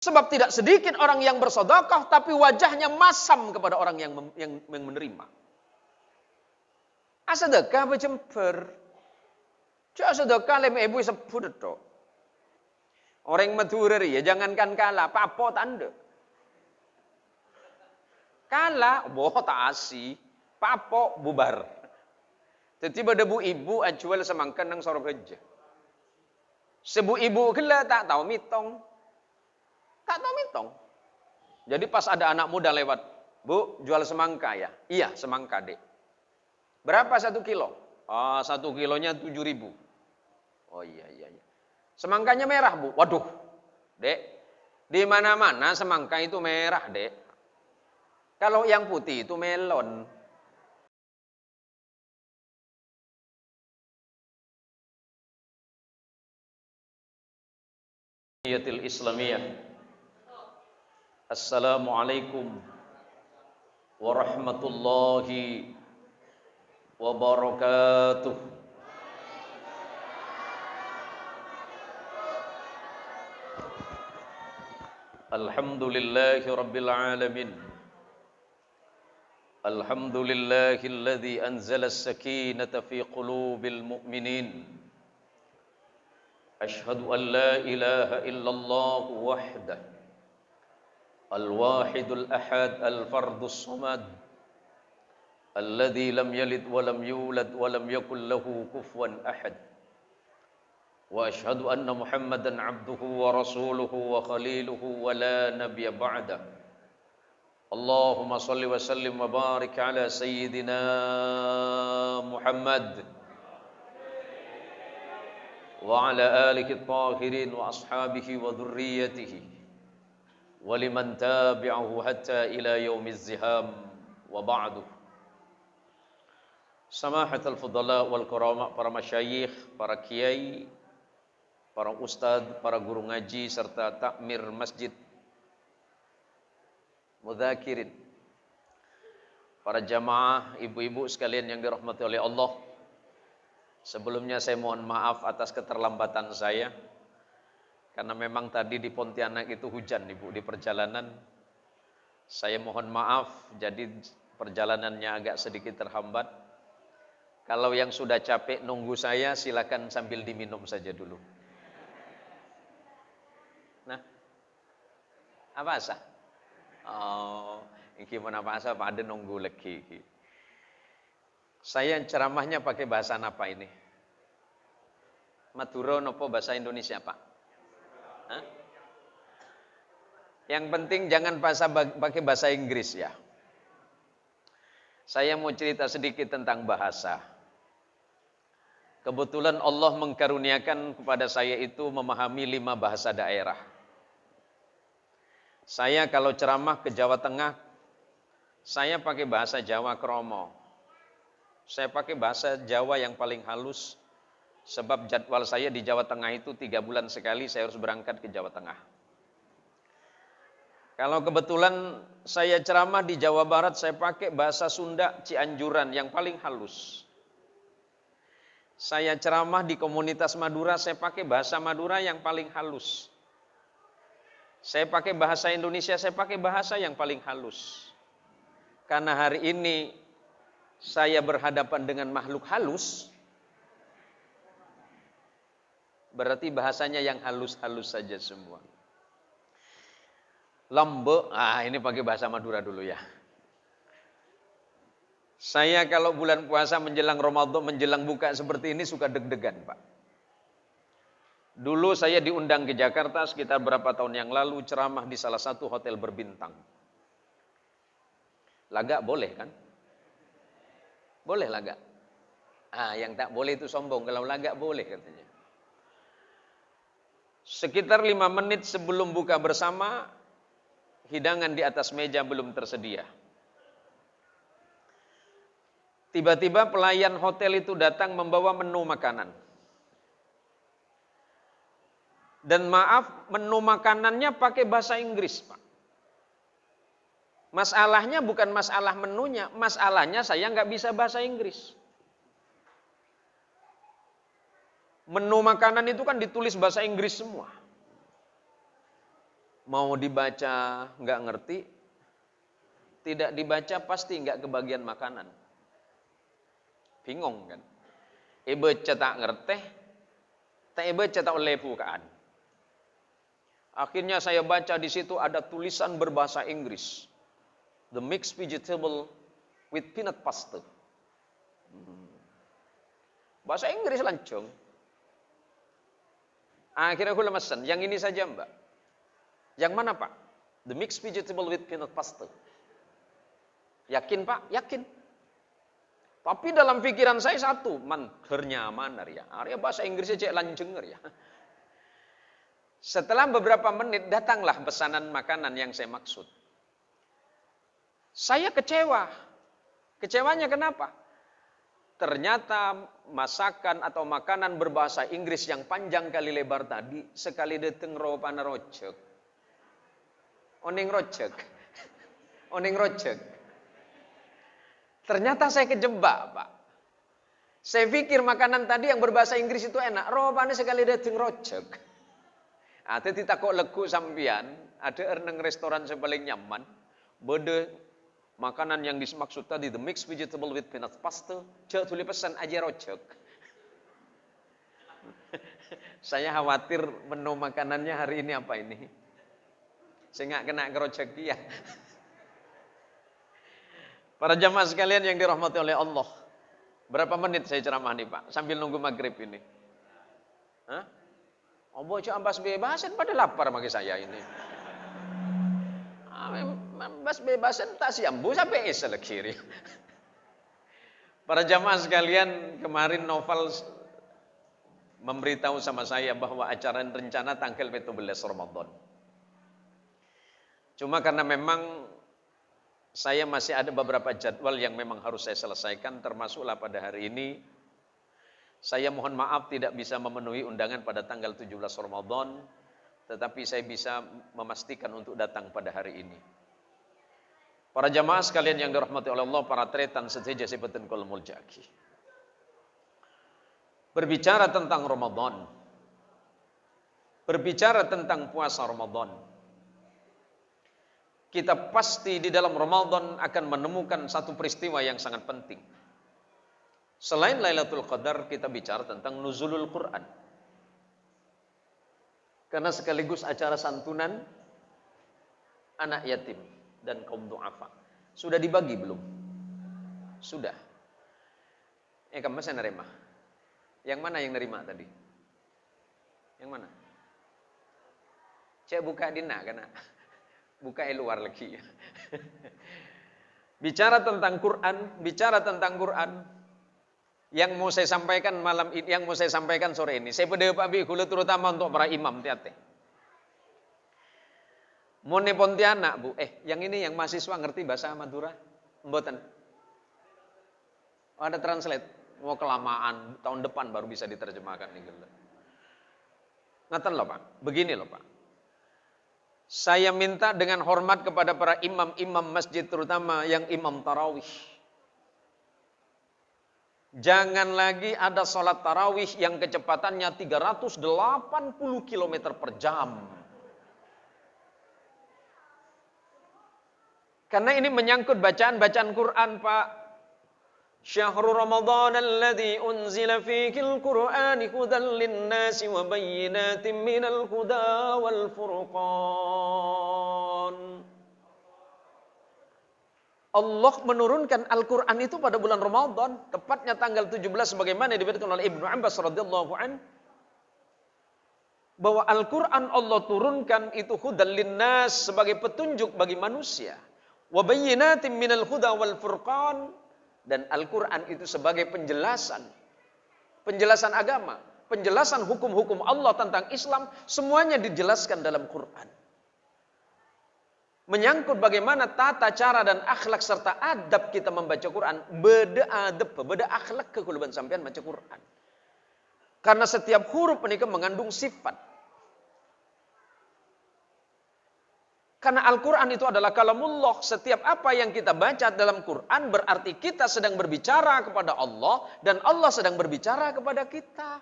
Sebab tidak sedikit orang yang bersedekah tapi wajahnya masam kepada orang yang menerima. Sedekah berjember. Cak sedekah lem ibu sebut itu. Orang Madura ya jangankan kalah, papo tanda. Kalah, boh tak asi, papo bubar. Tiba debu ibu ajual semangkan nang sorok aja. Sebu ibu kela tak tahu mitong. Tak tahu mitong. Jadi pas ada anak muda lewat, Bu, jual semangka ya? Iya, semangka, Dek. Berapa 1 kilo? 1 kilonya 7.000. Oh iya. Semangkanya merah, Bu. Waduh, Dek. Di mana-mana semangka itu merah, Dek. Kalau yang putih itu melon. Yatil Islamiyah. Assalamualaikum warahmatullahi wabarakatuh. Alhamdulillahi rabbil alamin. Alhamdulillahilladzi anzala as-sakinata fi qulubil mu'minin. Ashhadu an la ilaha illallah wahdahu al-wahidul ahad al-fardus samad alladzi lam yalid wa lam yulad wa lam yakul lahu kufuwan ahad. Wa ashhadu anna Muhammadan abduhu wa rasuluhu wa khaliluhu wa la nabiyya ba'da. Allahumma salli wa sallim wa barik ala sayyidina Muhammad wa ala alihi at-tahirin wa ashabihi wa dhurriyyatihi wa liman tabi'ahu hatta ila yaumiz ziham wa ba'du. Samahatul fudala wal karama, para masyayikh, para kiai, para ustadz, para guru ngaji serta takmir masjid, mudzakirin, para jamaah, ibu-ibu sekalian yang dirahmati oleh Allah. Sebelumnya saya mohon maaf atas keterlambatan saya. Karena memang tadi di Pontianak itu hujan, Ibu, di perjalanan. Saya mohon maaf, jadi perjalanannya agak sedikit terhambat. Kalau yang sudah capek nunggu saya, silakan sambil diminum saja dulu. Nah, apa sah? Oh, gimana apa pada nunggu lagi. Saya ceramahnya pakai bahasa apa ini? Madura nopo bahasa Indonesia, Pak? Hah? Yang penting jangan pakai bahasa Inggris ya. Saya mau cerita sedikit tentang bahasa. Kebetulan Allah mengkaruniakan kepada saya itu memahami 5 bahasa daerah. Saya kalau ceramah ke Jawa Tengah, saya pakai bahasa Jawa Kromo. Saya pakai bahasa Jawa yang paling halus. Sebab jadwal saya di Jawa Tengah itu 3 bulan sekali saya harus berangkat ke Jawa Tengah. Kalau kebetulan saya ceramah di Jawa Barat, saya pakai bahasa Sunda Cianjuran yang paling halus. Saya ceramah di komunitas Madura, saya pakai bahasa Madura yang paling halus. Saya pakai bahasa Indonesia, saya pakai bahasa yang paling halus. Karena hari ini saya berhadapan dengan makhluk halus, berarti bahasanya yang halus-halus saja semua. Lambe, ini pakai bahasa Madura dulu ya. Saya kalau bulan puasa menjelang Ramadan, menjelang buka seperti ini suka deg-degan, Pak. Dulu saya diundang ke Jakarta sekitar berapa tahun yang lalu ceramah di salah satu hotel berbintang. Lagak boleh kan? Boleh lagak? Yang tak boleh itu sombong, kalau lagak boleh katanya. Sekitar 5 menit sebelum buka bersama, hidangan di atas meja belum tersedia. Tiba-tiba pelayan hotel itu datang membawa menu makanan. Dan maaf, menu makanannya pakai bahasa Inggris, Pak. Masalahnya bukan masalah menunya, masalahnya saya nggak bisa bahasa Inggris. Menu makanan itu kan ditulis bahasa Inggris semua. Mau dibaca nggak ngerti, tidak dibaca pasti nggak kebagian makanan. Bingung kan? Baca tak ngerti, tak baca tak oleh bukaan. Akhirnya saya baca di situ ada tulisan berbahasa Inggris. The mixed vegetable with peanut pasta. Bahasa Inggris lancung. Akhirnya aku lemesan, yang ini saja mbak. Yang mana pak? The mixed vegetable with peanut pasta. Yakin pak? Yakin. Tapi dalam pikiran saya satu, manternya mana ya? Arya bahasa Inggrisnya cek lancung ya. Setelah beberapa menit datanglah pesanan makanan yang saya maksud. Saya kecewa. Kecewanya kenapa? Ternyata masakan atau makanan berbahasa Inggris yang panjang kali lebar tadi sekali dateng ropana rocek. Oning rocek. Oning rocek. Ternyata saya kejebak, Pak. Saya pikir makanan tadi yang berbahasa Inggris itu enak. Ropana sekali dateng rocek. Ada tidak kok legu sampian, ada erneng restoran yang paling nyaman. Bode makanan yang dimaksud tadi, the mixed vegetable with peanut pasta, jauh tulis pesan aja rojok. Saya khawatir menu makanannya hari ini apa ini. Saya nggak kena kerojok dia. Para jamaah sekalian yang dirahmati oleh Allah. Berapa menit saya ceramah nih Pak, sambil nunggu maghrib ini. Hah? Oh bocah ambas bebasan pada lapar bagi saya ini. Ambas bebasan tak siambu sampai esel kiri. Para jamaah sekalian, kemarin Novel memberitahu sama saya bahwa acara rencana tanggal 17 Ramadan. Cuma karena memang saya masih ada beberapa jadwal yang memang harus saya selesaikan, termasuklah pada hari ini. Saya mohon maaf tidak bisa memenuhi undangan pada tanggal 17 Ramadan, tetapi saya bisa memastikan untuk datang pada hari ini. Para jamaah sekalian yang dirahmati oleh Allah, para tretan seteja sebutan kol muljaki. Berbicara tentang Ramadan, berbicara tentang puasa Ramadan, kita pasti di dalam Ramadan akan menemukan satu peristiwa yang sangat penting. Selain Lailatul Qadar, kita bicara tentang nuzulul Quran. Karena sekaligus acara santunan anak yatim dan kaum du'afa. Sudah dibagi belum? Sudah. Kamu saya nerima. Yang mana yang nerima tadi? Yang mana? Cek buka dina karena buka luar lagi. Bicara tentang Quran. Yang mau saya sampaikan malam ini, yang mau saya sampaikan sore ini, saya pada Pak Bikula terutama untuk para imam tiate. Mone Pontianak Bu, yang ini yang mahasiswa ngerti bahasa Madura? Mboten. Oh, ada translate, mau kelamaan tahun depan baru bisa diterjemahkan nih. Ngaten loh Pak, begini loh Pak. Saya minta dengan hormat kepada para imam-imam masjid terutama yang imam tarawih. Jangan lagi ada sholat tarawih yang kecepatannya 380 km per jam. Karena ini menyangkut bacaan-bacaan Quran Pak. Syahrul Ramadan alladzi unzila fikil Qur'ani hudan linnasi wa bayyinatin minal huda wal furqan. Allah menurunkan Al-Quran itu pada bulan Ramadan, tepatnya tanggal 17 sebagaimana diberikan oleh Ibnu Abbas radhiyallahu an, bahwa Al-Quran Allah turunkan itu hudan linnas sebagai petunjuk bagi manusia, wa bayyinatin minal huda wal furqan, dan Al-Quran itu sebagai penjelasan agama, penjelasan hukum-hukum Allah tentang Islam, semuanya dijelaskan dalam Quran. Menyangkut bagaimana tata cara dan akhlak serta adab kita membaca Quran. Beda akhlak kekuluban sampean baca Quran. Karena setiap huruf menikah mengandung sifat. Karena Al-Quran itu adalah kalamullah. Setiap apa yang kita baca dalam Quran berarti kita sedang berbicara kepada Allah dan Allah sedang berbicara kepada kita.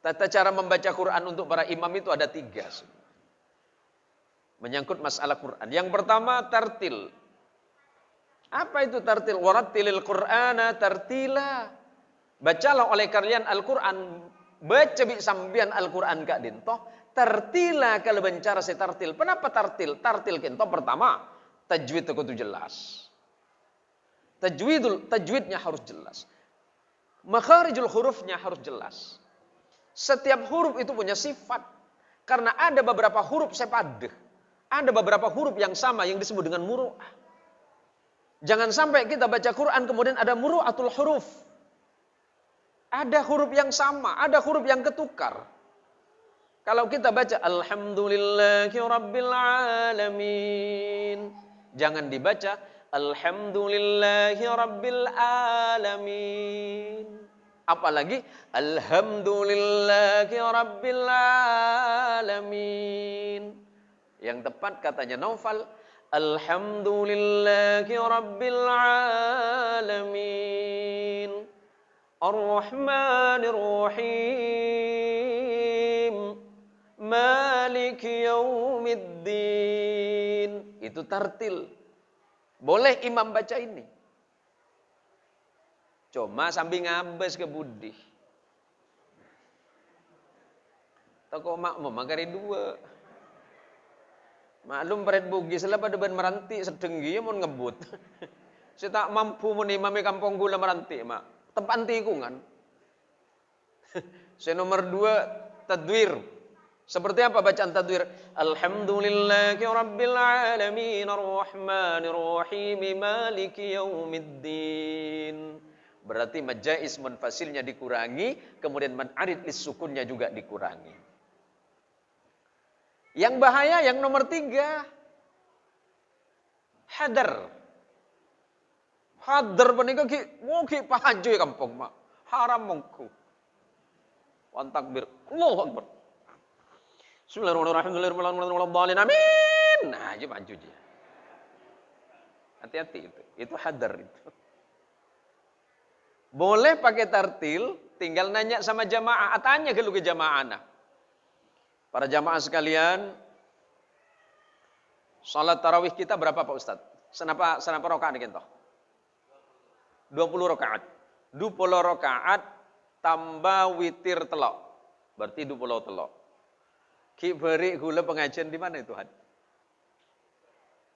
Tata cara membaca Quran untuk para imam itu ada 3. Menyangkut masalah Quran. Yang pertama, tartil. Apa itu tartil? Warattilil Qur'ana tartila. Bacalah oleh kalian Al-Quran. Baca bi sambian Al-Quran kak dintoh. Tartila kalau bencara si tartil. Kenapa tartil? Tartil kinto pertama, tajwid itu jelas. Tajwidnya harus jelas. Makharijul hurufnya harus jelas. Setiap huruf itu punya sifat. Karena ada beberapa huruf sepadah. Ada beberapa huruf yang sama yang disebut dengan muru'ah. Jangan sampai kita baca Quran kemudian ada muru'atul huruf. Ada huruf yang sama, ada huruf yang ketukar. Kalau kita baca Alhamdulillahi Rabbil Alamin. Jangan dibaca Alhamdulillahi Rabbil Alamin. Apalagi Alhamdulillahi Rabbil Alamin. Yang tepat katanya Naufal, Alhamdulillahi Rabbil Alamin. Ar-Rahmanir Rahim. Maliki Yaumiddin. Itu tartil. Boleh imam baca ini. Cuma sambil ngabes ke budi. Toko makmum makari 2. Maklum paret bugis lah pada ben meranti sedenggi mau ngebut. Saya tak mampu menimami kampung gula meranti mak. Tempat tikungan. Saya nomor 2 tadwir. Seperti apa bacaan tadwir? Alhamdulillahi Rabbil Alamin Ar-Rahmanir Rahim Maliki Yaumiddin. Berarti majais munfasilnya dikurangi, kemudian man'arid lis-sukunnya juga dikurangi. Yang bahaya yang nomor 3, hadar. Hadar panika ki ki pahajo ya kampung mak. Haram mongku. Wan takbir. Allahu Akbar. Bismillahirrahmanirrahim. Amin. Nah, aja maju dia. Hati-hati itu. Itu hadar itu. Boleh pakai tartil, tinggal nanya sama jamaah. Tanya ke jamaah anak. Para jamaah sekalian, salat tarawih kita berapa Pak Ustadz? Senapa rakaat kita? 20 rakaat. 20 rakaat tambah witir telok. Berarti 20 telok. Ki beri gula pengajian di mana itu, Had?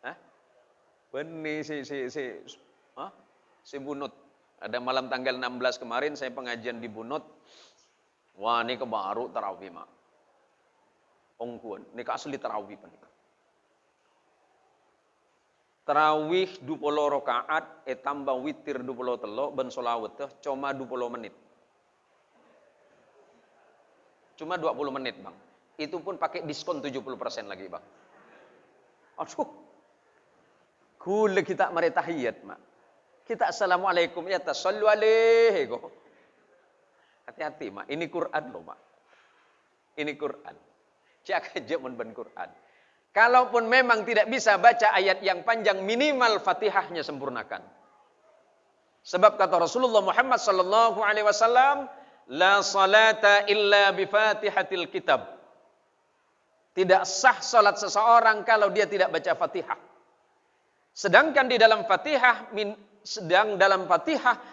Hah? Beni si Bunut. Ada malam tanggal 16 kemarin saya pengajian di Bunut. Wah, ini kebaru tarawih mak. Ongkuan, ini asli tarawih panik. Tarawih 20 rakaat tambah witir 20 telok ben sholawat cuma 20 menit. Cuma 20 menit, Bang. Itu pun pakai diskon 70% lagi, Bang. Aduh. Gula kita mari tahiyat, Mak. Kita assalamualaikum ya tasallu alaihi. Hati-hati, Mak. Ini Quran loh, Mak. Ini Quran. Cak aja ben Quran. Kalaupun memang tidak bisa baca ayat yang panjang, minimal Fatihahnya sempurnakan. Sebab kata Rasulullah Muhammad sallallahu alaihi wasallam, la salata illa bi Fatihatil kitab. Tidak sah salat seseorang kalau dia tidak baca Fatihah. Sedangkan di dalam Fatihah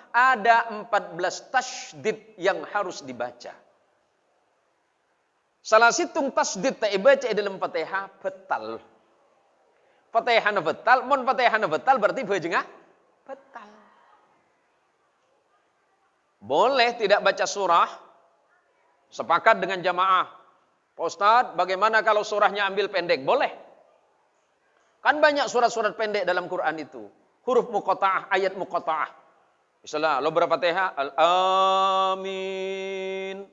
ada 14 tasydid yang harus dibaca. Salah situng tasydid tak dibaca dalam Fatihah betal. Fatihah betal, mon Fatihah betal berarti bajengah betal. Boleh tidak baca surah, sepakat dengan jamaah. Pak Ustadz, bagaimana kalau surahnya ambil pendek? Boleh. Kan banyak surat-surat pendek dalam Quran itu. Huruf muqatta'ah, ayat muqatta'ah. Misalnya, lo berfatihah, amin.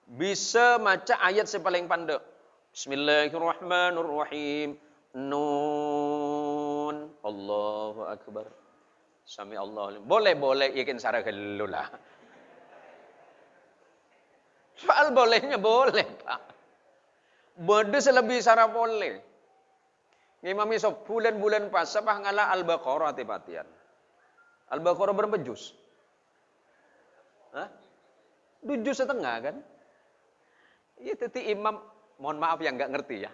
Bisa baca ayat yang paling pendek. Bismillahirrahmanirrahim. Nun. Allahu Akbar. Sami Allah. Boleh, yakin sarah kelulah. Soal bolehnya boleh, Pak. Bode selebih sarah boleh. Ngimami sok bulan-bulan pas apa ngala Al-Baqarah tepatian. Al-Baqarah berapa juz? Hah? 7,5 kan? Iya teti imam, mohon maaf yang nggak ngerti ya.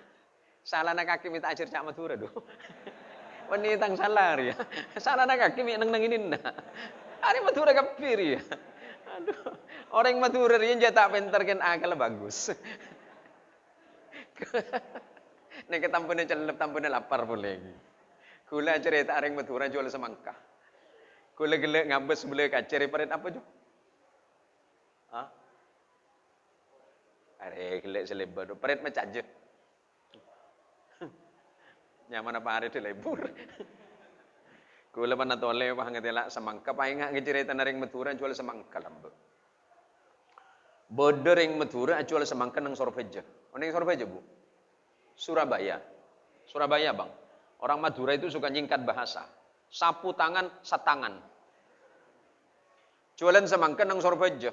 Salah nak kaki minta ajar cak Madura doh. Wanita salah ya. Salah nak kaki nang ini nah. Ari Madura kafir ya. Aduh, orang Madura yang jatah pinter kan akal bagus. Nek ketampune celep tampune lapar boleh. Kula cerita areng Madura jual semangka. Kula gelek ngabes boleh kaceri parit apa jo? Hah? Are gelek selebar. Parit macam je. Nyaman apa hari dilebur. Kula pana tole wah ngetela semangka paling ngak cerita areng Madura jual semangka lambe. Bodering Madura jual semangka nang Sorbeja. Nang Sorbeja, Bu? Surabaya. Surabaya, Bang. Orang Madura itu suka nyingkat bahasa. Sapu tangan, satangan. Jualan semangka nang Sorbeja.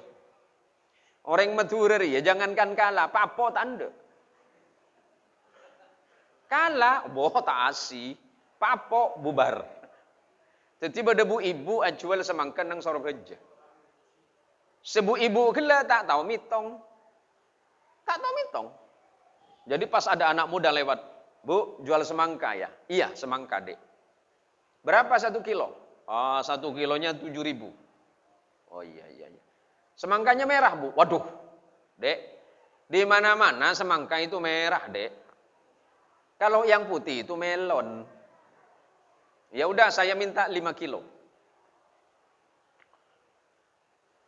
Orang Madura ya jangankan kalah, papo tanda. Kalah, boh tak asi, papo bubar. Tiba debu ibu jual semangka nang Sorbeja. Sebu ibu gila tak tahu mitong. Tak tahu mitong. Jadi pas ada anak muda lewat, Bu, jual semangka ya? Iya, semangka, Dek. Berapa 1 kilo? 1 kilonya 7.000. Oh iya. Semangkanya merah, Bu. Waduh, Dek. Di mana-mana semangka itu merah, Dek. Kalau yang putih itu melon. Ya udah, saya minta 5 kilo.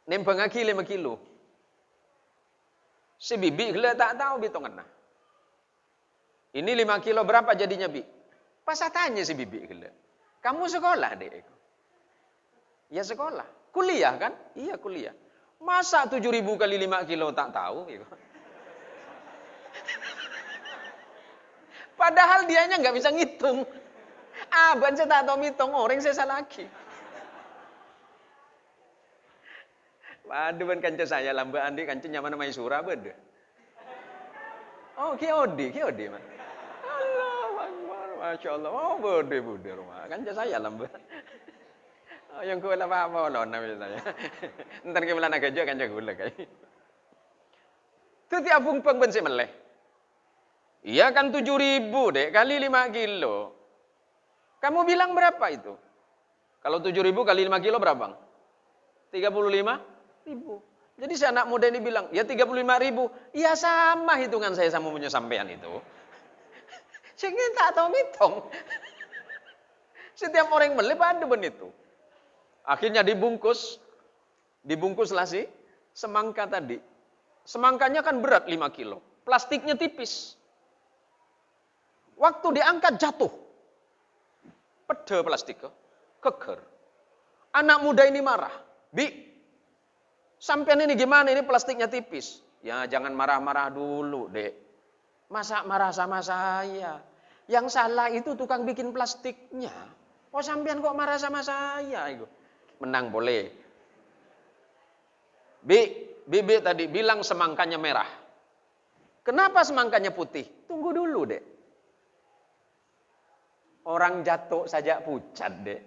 Nempeng lagi 5 kilo. Si bibi gila tak tahu bitongan nah. Ini 5 kilo berapa jadinya, Bi? Pas saya tanya si bibi gila. Kamu sekolah, Dek? Ya sekolah. Kuliah kan? Iya kuliah. Masa 7.000 kali 5 kilo tak tahu? Padahal dianya nggak bisa ngitung. Abang saya tak tahu ngitung, orang saya salah lagi. Waduh, ban kanca saya lambe andi kanca nyaman namanya Surah beda. Oh, kiodi mah. Allah Akbar, Masya Allah. Oh, bode rumah. Kanca saya lambe. Oh, yang kula apa lho namanya saya. Entar ke melana gaja kanca kula kae. Itu tiap pung ben meleh. Iya kan 7.000, Dek, kali 5 kilo. Kamu bilang berapa itu? Kalau 7.000 kali 5 kilo berapa, Bang? 35.000. Jadi si anak muda ini bilang, ya 35.000. Ya sama hitungan saya sama punya sampean itu. Saya tak tahu mitong. Setiap orang beli pada ben itu. Akhirnya dibungkuslah si semangka tadi. Semangkanya kan berat 5 kilo. Plastiknya tipis. Waktu diangkat jatuh. Pede plastik keker. Anak muda ini marah. Bi, sampean ini gimana? Ini plastiknya tipis. Ya jangan marah-marah dulu, Dek. Masa marah sama saya? Yang salah itu tukang bikin plastiknya. Oh sampean kok marah sama saya? Menang boleh. Bibi tadi bilang semangkanya merah. Kenapa semangkanya putih? Tunggu dulu, Dek. Orang jatuh saja pucat, Dek.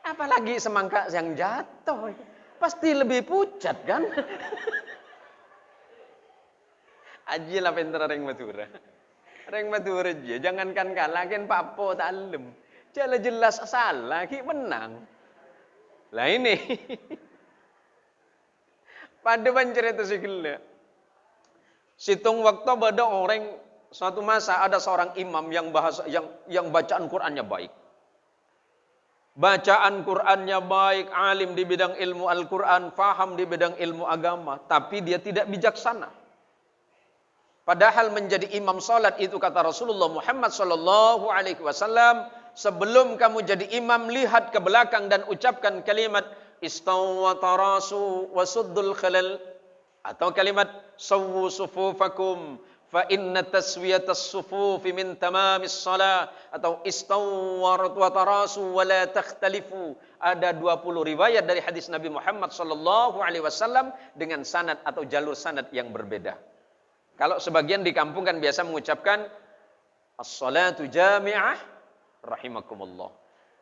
Apalagi semangka yang jatuh. Pasti lebih pucat, kan? Ajilah pinter orang Madura. Orang Madura aja. Jangankan kalah, kan papo talem. Jelas salah, ki menang. Lah ini. Pada cerita si gila. Situng waktu pada orang suatu masa ada seorang imam yang bacaan Qur'annya baik. Bacaan Qur'annya baik, alim di bidang ilmu Al-Qur'an, faham di bidang ilmu agama, tapi dia tidak bijaksana. Padahal menjadi imam salat itu kata Rasulullah Muhammad sallallahu alaihi wasallam, sebelum kamu jadi imam lihat ke belakang dan ucapkan kalimat istaw wa tarasu wa suddul khalal atau kalimat sawwu sufufakum fa inna taswiyatas sufufi min tamamis shalah atau istawwarat wa tarasu wa la takhtalifu. Ada 20 riwayat dari hadis Nabi Muhammad sallallahu alaihi wasallam dengan sanad atau jalur sanad yang berbeda. Kalau sebagian di kampung kan biasa mengucapkan as-salatu jami'ah rahimakumullah.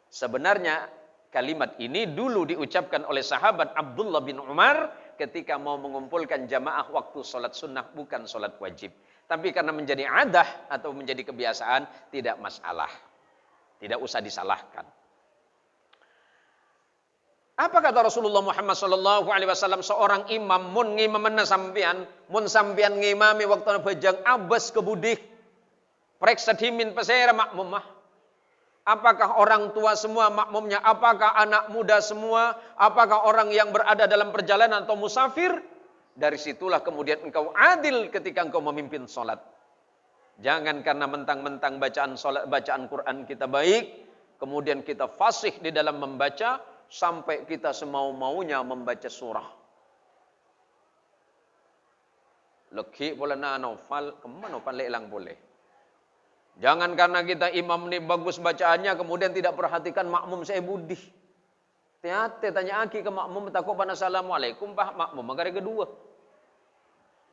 Sebenarnya kalimat ini dulu diucapkan oleh sahabat Abdullah bin Umar ketika mau mengumpulkan jamaah waktu sholat sunnah, bukan sholat wajib. Tapi karena menjadi adah atau menjadi kebiasaan, tidak masalah. Tidak usah disalahkan. Apa kata Rasulullah Muhammad sallallahu alaihi wasallam, seorang imam mun ngimamna sampean, mun sampean ngimami waktu bejang abas kebudih. Preksa dimin pesera makmum mah. Apakah orang tua semua makmumnya? Apakah anak muda semua? Apakah orang yang berada dalam perjalanan atau musafir? Dari situlah kemudian engkau adil ketika engkau memimpin sholat. Jangan karena mentang-mentang bacaan Quran kita baik, kemudian kita fasih di dalam membaca, sampai kita semau-maunya membaca surah. Leki boleh na novel, kemana novel lelang boleh. Jangan karena kita imam ini bagus bacaannya, kemudian tidak perhatikan makmum saya budih. Hati-hati tanya aki ke makmum, takut pada assalamualaikum pak makmum, magari kedua.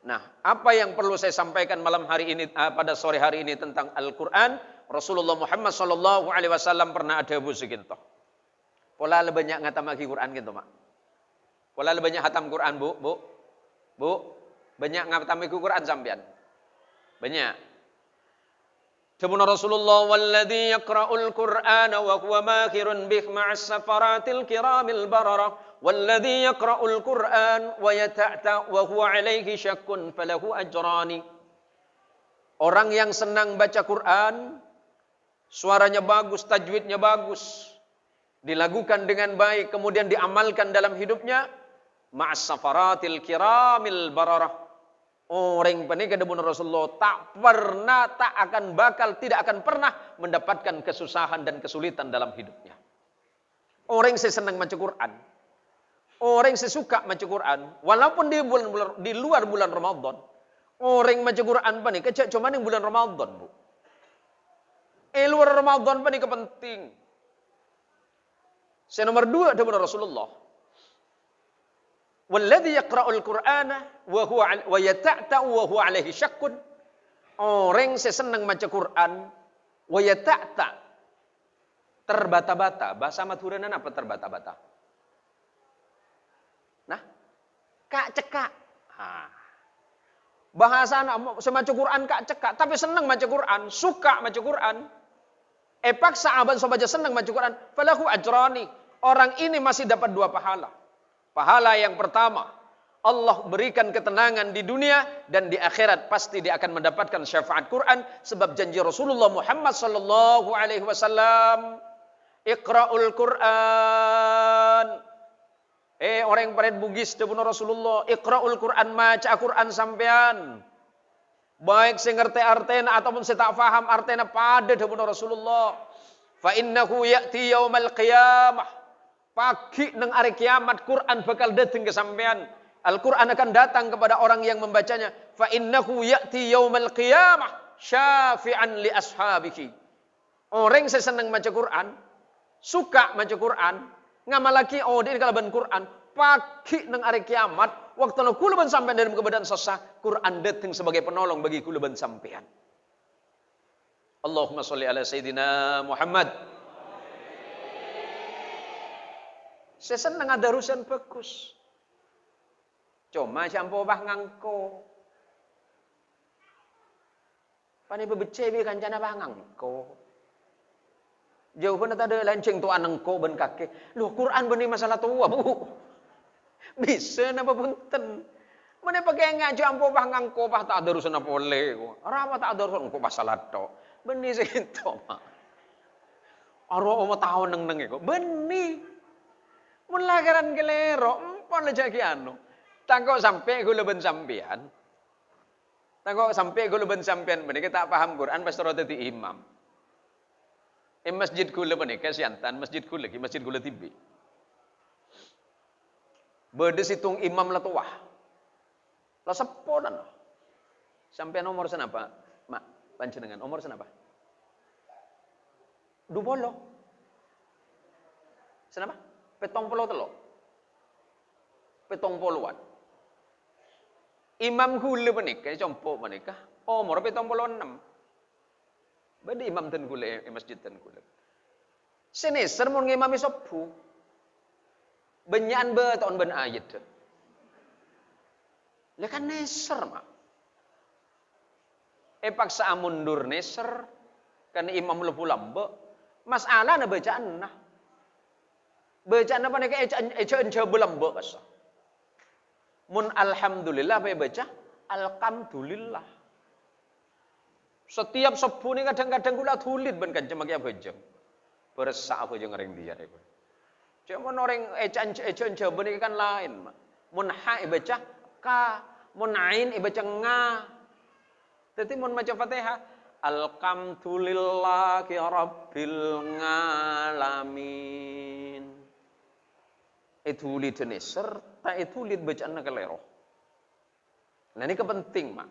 Nah, apa yang perlu saya sampaikan malam hari ini, pada sore hari ini tentang Al-Quran, Rasulullah Muhammad sallallahu alaihi wasallam pernah ada bu seginto. Pola lebih banyak ngatam aki Quran gitu mak. Pola lebih banyak hatam Quran bu. Banyak ngatam aki Quran sampean. Banyak. Sebelum Rasulullah walladzi yaqra'ul Qur'ana wa huwa makhirun bih ma'as safaratil kiramil barara walladzi yaqra'ul Qur'an wa yata'ta wa huwa 'alaihi syakkun falahu ajrani. Orang yang senang baca Quran, suaranya bagus, tajwidnya bagus, dilakukan dengan baik, kemudian diamalkan dalam hidupnya, ma'as safaratil kiramil bararah. Orang penikah dengan Rasulullah tidak akan pernah mendapatkan kesusahan dan kesulitan dalam hidupnya. Orang yang senang baca Quran, orang yang suka baca Quran, walaupun di luar bulan Ramadan, orang yang baca Quran penikah cuma di bulan Ramadan bu. Luar Ramadan penikah penting. Nomor 2 dengan Rasulullah. Walladzi yaqra'ul Qur'ana wa yata'ta wa huwa 'alaihi syakkun. Orang senang baca Quran wa yata'ta, terbata-bata. Bahasa Maduranan apa terbata-bata? Nah, kak cekak. Bahasa anak semaca Quran kak cekak, tapi senang baca Quran, suka baca Quran. Paksa abang baca senang baca Quran, falahu ajrani. Orang ini masih dapat 2 pahala. Pahala yang pertama, Allah berikan ketenangan di dunia dan di akhirat, pasti dia akan mendapatkan syafaat Quran, sebab janji Rasulullah Muhammad sallallahu alaihi wasallam, Iqra'ul Quran. Orang yang paret bugis depan Rasulullah, Iqra'ul Quran, maca Quran sampean. Baik saya ngerti artena ataupun saya tak faham artena, pada depan Rasulullah. Fa innahu ya'ti yaumal qiyamah. Pagi nang hari kiamat Quran bakal datang ke sampean. Al-Quran akan datang kepada orang yang membacanya. Fa innahu ya'ti yaumal qiyamah syafi'an li ashabihi. Orang yang senang baca Quran, suka baca Quran, ngamalaki dia kalaban Quran, pagi nang hari kiamat, waktu nak kulaban sampean dalam keadaan susah, Quran datang sebagai penolong bagi kulaban sampean. Allahumma sholli ala sayyidina Muhammad. Saya senang ada urusan bagus. Cuma siampo bah ngangko. Pani bebecebi kancana bah ngangko. Jauh pun ada lancing tuan engko ben kakek. Loh Quran benih masalah tua bu. Bisa napa punten. Mana pakai ngaji ampo bah ngangko bah tak ada urusan apa boleh. Rapa tak ada urusan engko bah salat tok. Benih segitu mah. Aro oma tahu neng iko. Benih. Mun lagaran kelero, empon aja kiano. Tangkok sampai gula ben sampean. Tangkok sampai gula ben sampean, mereka tak paham Quran pas roti imam. Masjid gula menika siantan, masjid gula lagi, masjid gula tibi. Bede situng imam lah tuah. Lah seponan. Sampean nomor senapa? Mak, panjenengan nomor senapa? 20. Senapa? 70 telok. 70-an. Imam gula menikah, compok menikah. Umur 76. Bade imam ten gula masjid ten gula. Seneser mun ngimami sopu. Benyan be tahun ben ayat. Lah kan neser, Mak. Paksa mundur neser. Kan imam lepu lambe. Masalah na bacaan nah. Bacaan apa nih ece belambe basa. Mun alhamdulillah apa baca? Alhamdulillah. Setiap sepuh ni kadang-kadang kula tulit ben kan cuma kiam bejeng. Bersa apa jeung ring dia rek. Cuma orang ece ni kan lain, Mak. Mun ha baca ka, mun ain baca nga. Dadi mun maca Fatihah alhamdulillahi rabbil alamin. Itu lid neser, tak itu lid bacaan kelero. Nah ini kepenting, Mak.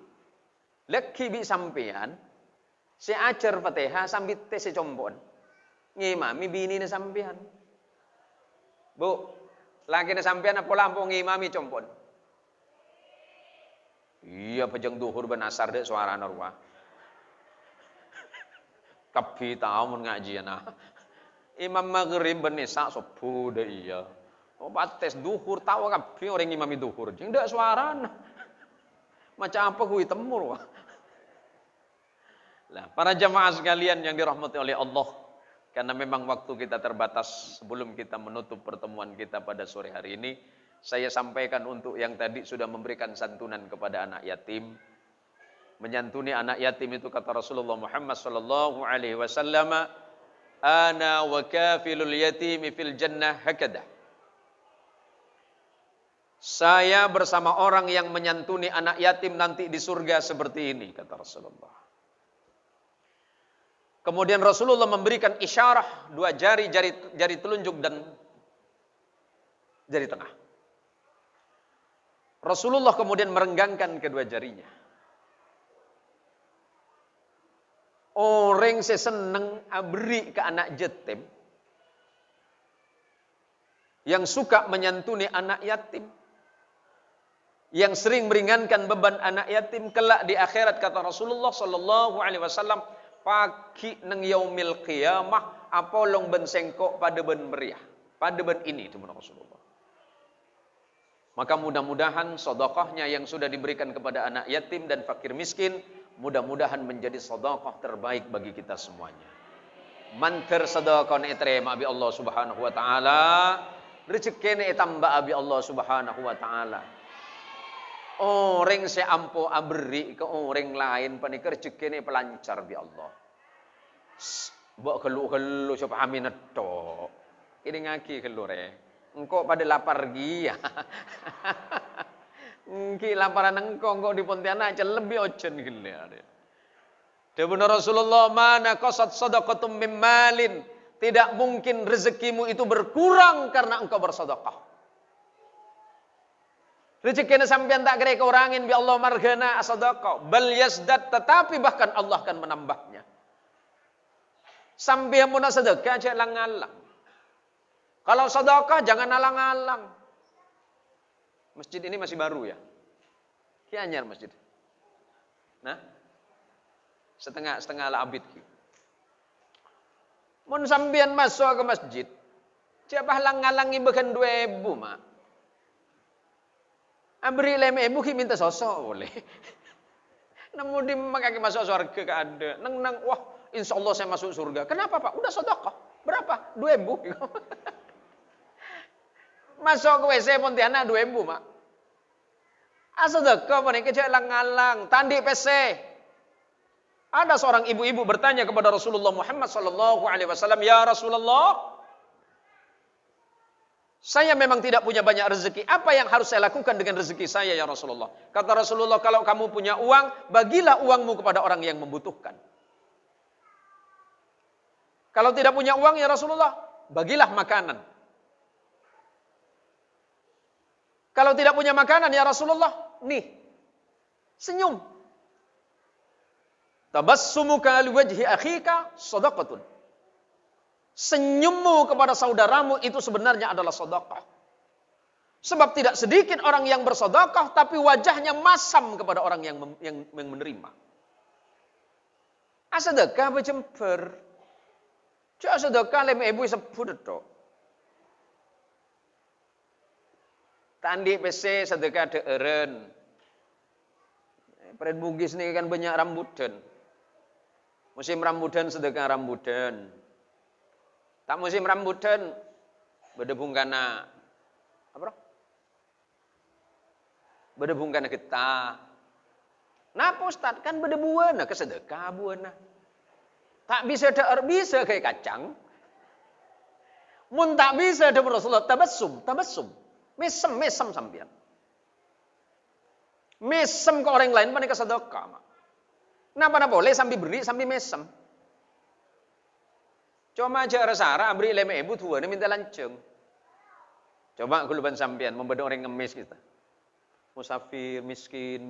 Leki bi sampean, si ajar Fatihah sambil tes secompon. Ngimami bini na sampean. Bu, lagi na sampean apa lampu ngimami compon. Iya pejang duhur ben asar dek suara narwa. Kapi tahu mun ngaji na. Imam maghrib ben isa subuh deh iya. Oh bates duhur tahu kapi orang ngimami duhur. Jeung dek suara. Macam apa kui temur wah. Lah, para jamaah sekalian yang dirahmati oleh Allah, karena memang waktu kita terbatas, sebelum kita menutup pertemuan kita pada sore hari ini, saya sampaikan untuk yang tadi sudah memberikan santunan kepada anak yatim. Menyantuni anak yatim itu kata Rasulullah Muhammad sallallahu alaihi wasallam, "Ana wa kafilul yatimi fil jannah hakada." Saya bersama orang yang menyantuni anak yatim nanti di surga seperti ini, kata Rasulullah. Kemudian Rasulullah memberikan isyarah dua jari telunjuk dan jari tengah. Rasulullah kemudian merenggangkan kedua jarinya. Orang seseneng beri ke anak yatim, yang suka menyantuni anak yatim, yang sering meringankan beban anak yatim, kelak di akhirat kata Rasulullah sallallahu alaihi wasallam, pagi neng yaumil qiyamah apolong ben sengkok pada ben meriah, pada ben ini itu Rasulullah. Maka mudah-mudahan sedekahnya yang sudah diberikan kepada anak yatim dan fakir miskin, mudah-mudahan menjadi sedekah terbaik bagi kita semuanya. Manter sedekah terima abi Allah Subhanahu wa taala, rezekine tambah abi Allah Subhanahu wa taala. Orang seampo aberi ke orang lain panikar rezekine pelancar bi Allah. Mbok kelu-kelu sapa amin tok. Ini ngaki kelu re. Engkau pada lapar gia. Engki laparan engkau di Pontianak aja lebih ojen gila. Dia benar Rasulullah, mana qasad sadaqatum min malin. Tidak mungkin rezekimu itu berkurang karena engkau bersedekah. Rezekinya sampean tak kira kurangin bi Allah margana sedekah, bal yazdad, tetapi bahkan Allah akan menambahnya. Sampean mun sedekah aja alang-alang. Kalau sedekah jangan alang-alang. Masjid ini masih baru ya? Ki anyar masjid. Nah, setengah ala abid ki. Mun sampean masuk ke masjid, siapa halang-halangi bahkan 2.000 mak. Abri lem ibu ki minta sosok boleh. Namun di makanya masuk surga ke ada. Neng wah insya Allah saya masuk surga. Kenapa Pak? Udah sedekah. Berapa? 2.000. Masuk ke WC Pontianak 2.000 mak. Sedekah panik kecil lang-alang. Tandi PC. Ada seorang ibu-ibu bertanya kepada Rasulullah Muhammad sallallahu alaihi wasallam, "Ya Rasulullah, saya memang tidak punya banyak rezeki. Apa yang harus saya lakukan dengan rezeki saya ya Rasulullah?" Kata Rasulullah, "Kalau kamu punya uang, bagilah uangmu kepada orang yang membutuhkan. Kalau tidak punya uang ya Rasulullah, bagilah makanan. Kalau tidak punya makanan ya Rasulullah, nih, senyum. Tabassumuka liwajhi akhika shadaqatun." Senyummu kepada saudaramu itu sebenarnya adalah sedekah. Sebab tidak sedikit orang yang bersedekah tapi wajahnya masam kepada orang yang menerima. Sedekah becemper. Cak sedekah lem ibu sepuluh tok. Tandi PC sedekah deeren. Peret Bugis ni kan banyak rambutan. Musim rambutan sedekah rambutan. Tak musim rambutan berdebung kana apa? Berdebung kana getah. Napa Ustaz kan berdebuana kesedekah buana. Tak bisa bisa kayak kacang. Mun tak bisa ada Rasulullah tabassum. Mesem sampean. Mesem ke orang lain panik kesedekah. Napa boleh sambil beri sambil mesem. Cuma aja Sarah beri leme ibu tua ni minta lanceng. Coba kuluban sampean membeda orang ngemis kita. Musafir, miskin.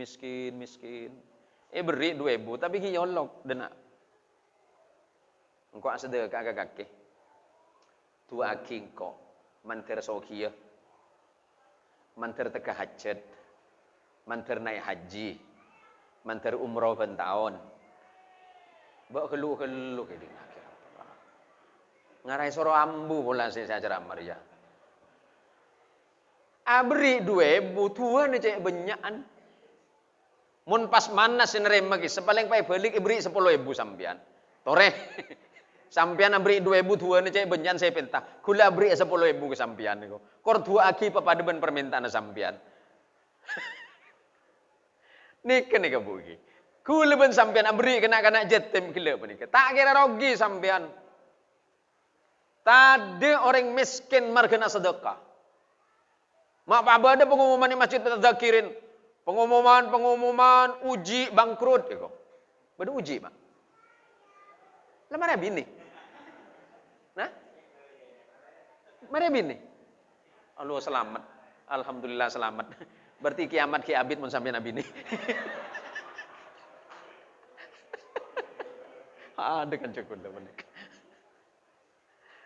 Beri 2.000 tapi nyolok dena. Engkau sedekah kakek. Tua aking ko. Manter sokia. Manter teka hajat. Manter naik haji. Manter umroh bentahun. Bawa keluh kayak di akhir. Ngarai soro ambu pula saya ceramah ya. Abri 2.000 tuan cek benyakan. Mun pas mana sinerema ki sepaling pai balik ibri 10.000 sampean. Tore. Sampean abri 2.000 tuan cek benyan saya pinta. Kula abri 10.000 ke sampean niku. Kor dua aki papadeban permintaan sampean. Nika Bu iki. Kula ben sampean abri kena jetem gila menika. Tak kira rogi sampean. Tadi orang miskin margana sedekah. Mak ada pengumuman di masjid tadzakirin. Pengumuman uji bangkrut gitu. Beda uji, Pak. Lemari bini. Nah? Mari bini. Allah selamat. Alhamdulillah selamat. Berarti kiamat ki abid mun sampai nabi ini. Ada kan cukup menika.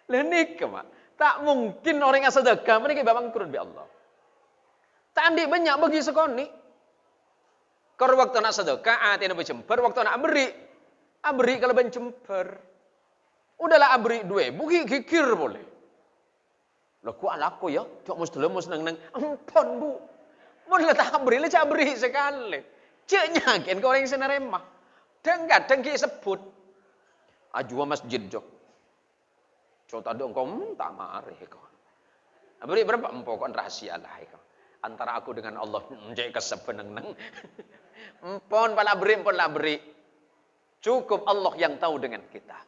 Lah nika, Mak. Tak mungkin orang yang sedekah mereka bangkrut bi Allah. Tak andi banyak bagi sekoni. Kor waktu nak sedekah ati nak berjemper, waktu nak abri kalau berjemper. Udahlah abri 2.000 kikir boleh. Lah ku alaku ya, cok mus nang. Ampun Bu. Mun lah tak abri lah abri sekali. Cek nyakin ke orang yang senarema. Kadang ki sebut. Ajwa masjid jok. Cok tadi engkau tak marah kau. Abri berapa empokon rahasia lah kau. Antara aku dengan Allah cek kesebeneng. Empon pala beri. Cukup Allah yang tahu dengan kita.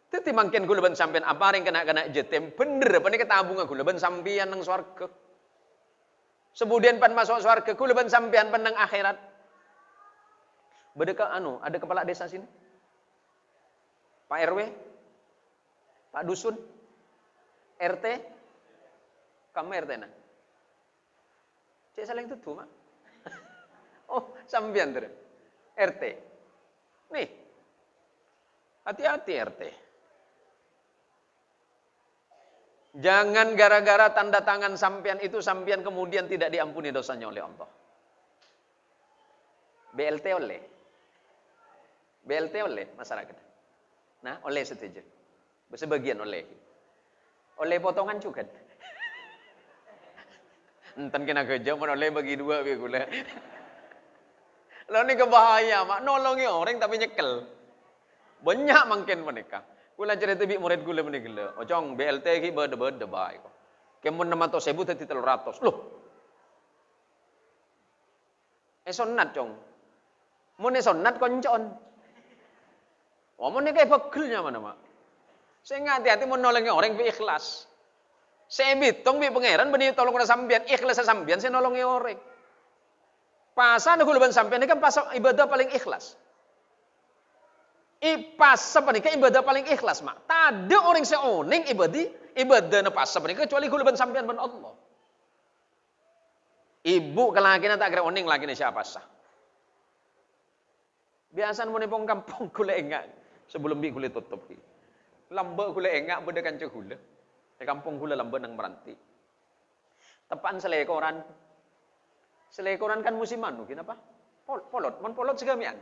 Teti mangken gula ben sampean aparing kena jetem bener apa ni ketabung gula ben sampean nang swarga. Sebudian pan masuk swarga gula ben sampean pan nang akhirat. Bedeka ada kepala desa sini? Pak RW? Pak Dusun? RT? Kamu RT na? Cek saling tutu, Mak. Oh, sampean ter. RT. Nih. Hati-hati RT. Jangan gara-gara tanda tangan sampean itu sampean kemudian tidak diampuni dosanya oleh Allah. BLT oleh. BLT oleh masyarakat. Nah, oleh setuju. Sebagian oleh. Oleh potongan juga. Enten kena kerja oleh bagi 2 gula. Lalu ini kebahaya, Mak. Nolongi orang tapi nyekel. Banyak mungkin mereka. Kula cerita bi murid kula meniki lho. Ocong BLT ki bede-bede bae kok. Kemun 600.000 dadi 300. Loh. Sonat, Cong. Mun sonat koncon. Wah, mun iki begelnya mana, Mak? Saya hati-hati mun nolongi orang bi ikhlas. Saya bitung bi pangeran benih tolong kena sampean, ikhlas sampean saya nolongi orang. Pasan aku leban sampean ini kan pas ibadah paling ikhlas. Pas apa nih kan ibadah paling ikhlas, Mak. Tada orang seoning ibadah na pas apa nih kecuali aku leban sampean ben Allah. Ibu kelakina tak kira oning lagi nih siapa sah. Biasa mau nipong kampung kule enggak sebelum bi kule tutup. Lamba kule enggak beda kanca kule. Di kampung gula lamban nang meranti. Tepan selekoran. Selekoran kan musiman, kenapa? Polot, mon polot segamian.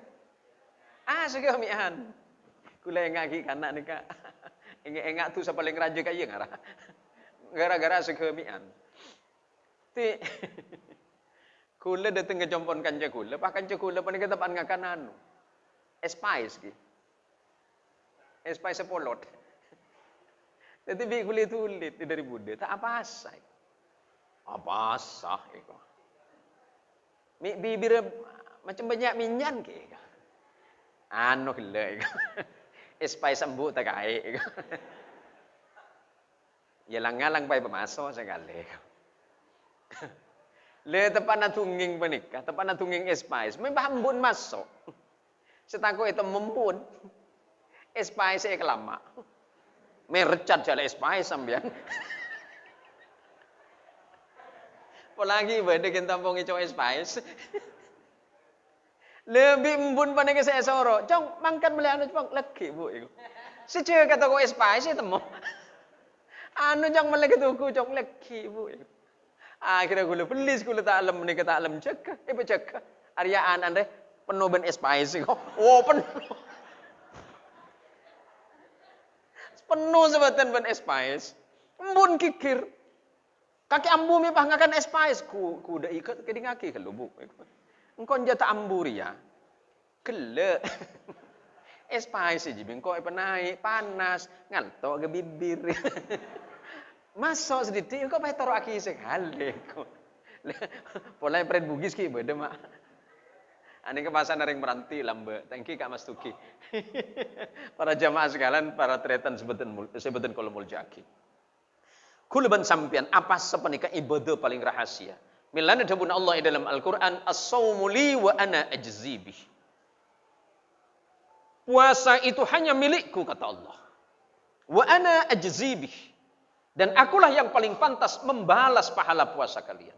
Segamian. Gula engak ki kana nika. Engak tu sa paling raja kaya ngara. Gara-gara segamian. Ti Kula dateng ke jompon kanca kula, pak kanca kula panika tepan ngakan anu. Espais ki. Espais sepolot. Jadi bi kulit tulit dari bude, tak apa asah. Apa asah iko. Bibir macam banyak minyan ki. Anu gila iko. Espais sembuh tak kai iko. Ya lang-lang pai pemaso sekali. Le tepan na tunging panika, tepan na tunging espais, may bahambun masuk. Setako itu mempun. Espais saya kelama. May recat jala espais sambian. Polagi bade kita tampung ico espais. Lebih embun panika saya soro. Cong mangkat melihat cong lagi bu iku. Sejak kata ko espais itu mo. Anu cong melagi tuku cong lagi bu iku. Akhirnya gue belis gue tak alam menikah tak alam jaga, jaga. Aryaan ande penuh ben espais kok. Oh penuh sebatan ben espais. Embun kikir. Kaki ambu mi pah ngakan espais ku udah ikat ke ngaki kalau bu. Engkau jata amburi ya. Gele. Espais aja bengkok naik panas ngantok ke bibir. Masuk sedikit, kok pahit taruh aki sekali. Polanya peren bugis ki, beda mak. Ani kepasan naring meranti lambe, thank you Kak Mas Tuki. Para jamaah sekalian, para tretan sebutan kolomul jaki. Kuluban sampian, apa sepenika ibadah paling rahasia? Milana dabun Allah dalam Al-Quran, as-sawmu li wa ana ajzibih. Puasa itu hanya milikku, kata Allah. Wa ana ajzibih. Dan akulah yang paling pantas membalas pahala puasa kalian.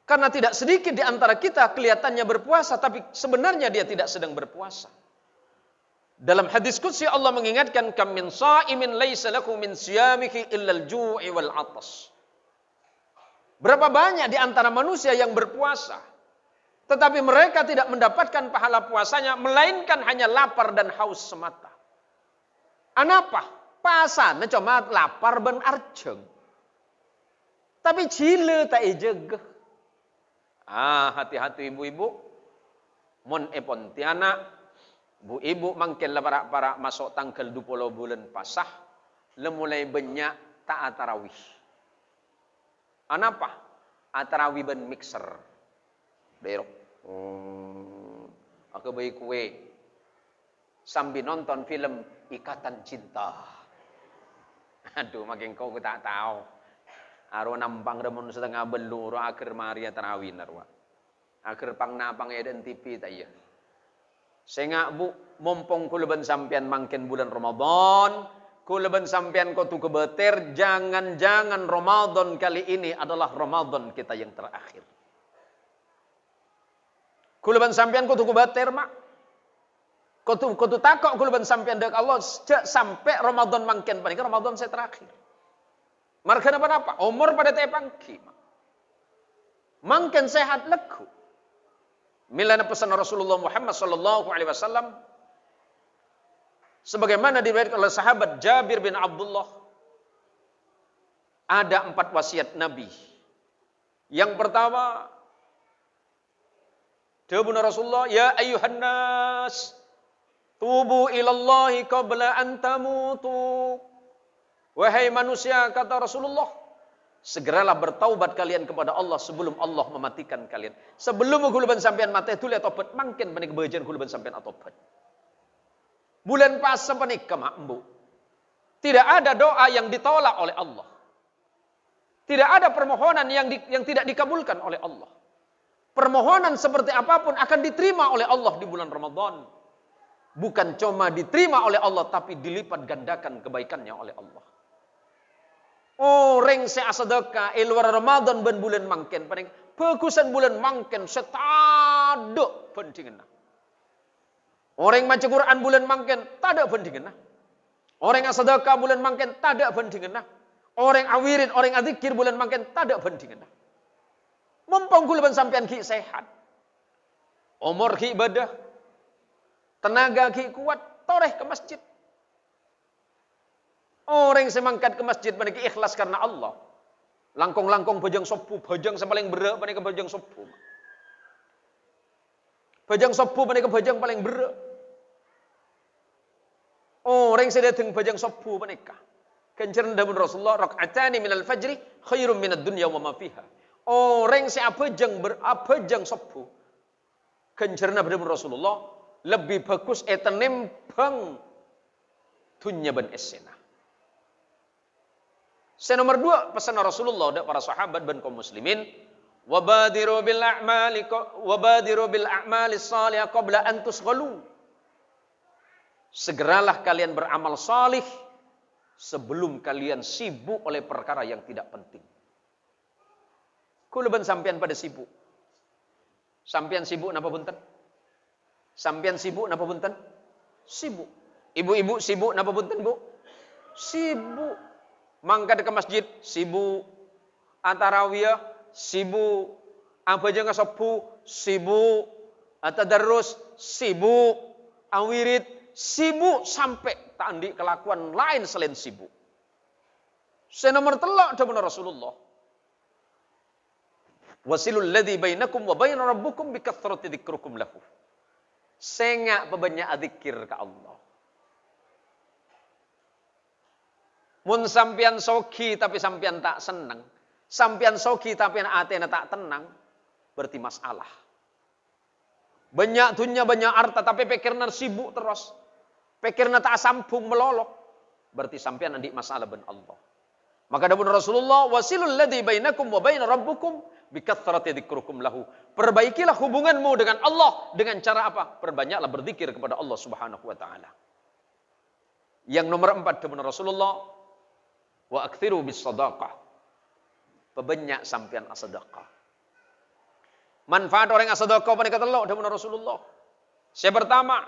Karena tidak sedikit di antara kita kelihatannya berpuasa, tapi sebenarnya dia tidak sedang berpuasa. Dalam hadis qudsi Allah mengingatkan, kam min sha'imin laisa lahu min siyamihi illa al-ju'i wal 'atas. Berapa banyak di antara manusia yang berpuasa, tetapi mereka tidak mendapatkan pahala puasanya, melainkan hanya lapar dan haus semata. Anapa? Pasan, cuma lapar ben arjeng. Tapi cile tak ejeg. Hati-hati ibu-ibu. Mon epontiana, bu ibu mangken lah para masuk tanggal 20 bulan pasah, lemulai banyak tak tarawih. Anapa? Tarawih ben mixer. Derok. Aku beli kue sambil nonton film Ikatan Cinta. Aduh, makin kau tak tahu. Arwah nampang remun setengah belur akhir Maria tarawih narwa. Akhir pang napang eden TV tak iya. Sengak bu mompong kulaban sampian mangken bulan Ramadan, kulaban sampian kau tu kebeter, jangan-jangan Ramadan kali ini adalah Ramadan kita yang terakhir. Kulaban sampian kau tu kebeter mak. Kau tu takok kulaban sampean dek Allah sampai Ramadan mangken panika Ramadan saya terakhir. Marga apa? Umur pada tepangki. Mangken sehat leku. Milana pesan Rasulullah Muhammad sallallahu alaihi wasallam sebagaimana diriwayatkan oleh sahabat Jabir bin Abdullah, ada 4 wasiat Nabi. Yang pertama, dawuh Rasulullah, ya ayyuhan nas tubu ilallahi qabla an tamutu. Wahai manusia, kata Rasulullah, segeralah bertaubat kalian kepada Allah sebelum Allah mematikan kalian. Sebelum guluban sampean mati itu lihat tobat mangken panik bejan guluban sampean atobat. Bulan puasa panik kemakmu. Tidak ada doa yang ditolak oleh Allah. Tidak ada permohonan yang tidak dikabulkan oleh Allah. Permohonan seperti apapun akan diterima oleh Allah di bulan Ramadan. Bukan cuma diterima oleh Allah, tapi dilipat gandakan kebaikannya oleh Allah. Orang sedekah luar Ramadan ben bulan mangken paling bagusan bulan mangken setaduk pentingna. Orang maca Quran bulan mangken tada pentingna. Orang sedekah bulan mangken tada pentingna. Orang awirin, orang adzikir bulan mangken tada pentingna. Mumpung kulaban sampean ki sehat. Umur ki ibadah. Tenaga ki kuat, toreh ke masjid. Orang semangkat ke masjid mereka ikhlas karena Allah. Langkong-langkong bojong sopu, bojong sepaling berak mereka bojong sopu. Bajang sopo panika bajang paling berat. Orang saya datang bajang sopo panika. Kencerna dawuh Rasulullah, rakaatani minal fajri khairum minad dunya wa ma fiha. Orang saya bajang sopo. Kencerna dawuh Rasulullah, lebih bagus eta nembang dunya ban esena. Nomor 2 pesan Rasulullah dan para sahabat dan kaum muslimin, wabadiru bil a'mali salihah qabla an tusghalu. Segeralah kalian beramal salih sebelum kalian sibuk oleh perkara yang tidak penting. Kula ben sampean pada sibuk. Sampean sibuk napa punten? Sampean sibuk napa punten? Sibuk. Ibu-ibu sibuk napa punten, Bu? Sibuk. Mangkat ke masjid sibuk. Atarawiyah sibuk. Apa jangan sopu sibuk. Atadarrus sibuk. Awirid sibuk sampai tandi kelakuan lain selain sibuk. Nomor 3 dawuh Rasulullah. Wasilul ladzi bainakum wa baina rabbukum bi kathrati dzikrukum lahu. Sengak pebanyak zikir ke Allah. Mun sampean soki tapi sampean tak senang, sampean soki tapi atena tak tenang, berarti masalah. Banyak dunia, banyak harta tapi pikirna sibuk terus. Pikirna tak sambung melolok, berarti sampean nanti masalah ben Allah. Maka dawuh Rasulullah, wasilul ladzi bainakum wa baina rabbukum bi kathrati dzikrukum lahu. Perbaikilah hubunganmu dengan Allah dengan cara apa? Perbanyaklah berzikir kepada Allah Subhanahu wa taala. Yang nomor 4 dawuh Rasulullah, wa aktsiru bis shadaqah. Pebanyak sampean as-sedekah. Manfaat orang as-sedekah panika telu dawuh Rasulullah. Yang pertama,